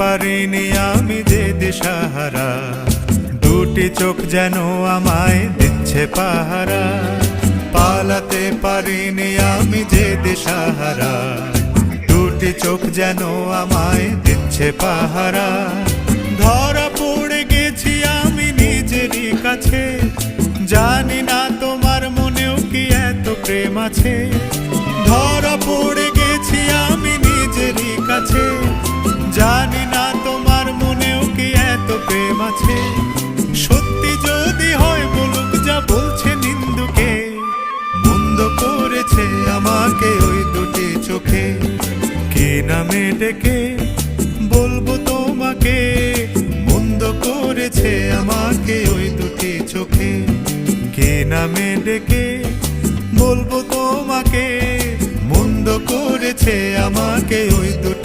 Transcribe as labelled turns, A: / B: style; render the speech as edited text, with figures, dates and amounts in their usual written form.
A: পারিনি আমি যে দিশাহারা, দুটি চোখ যেন আমায় দিচ্ছে পাহারা। পালাতে পারিনি আমি যে দিশাহারা, দুটি চোখ যেন আমায় দিচ্ছে পাহারা। ধরা পড়ে গেছি আমি নিজেরই কাছে, জানি না তোমার মনেও কি এত প্রেম আছে। ধরা পড়ে গেছি আমি নিজেরই কাছে, জানি না তোমার মনেও কি এত প্রেম আছে। সত্যি যদি হয় বলুক যা বলছে নিন্দুকে, মন্দ করেছে আমাকে ওই দুটি চোখে। কি নামে ডেকে বলবো তোমাকে, মন্দ করেছে আমাকে ওই দুটি চোখে। কি নামে ডেকে বলবো তোমাকে, মন্দ করেছে আমাকে ওই দুটি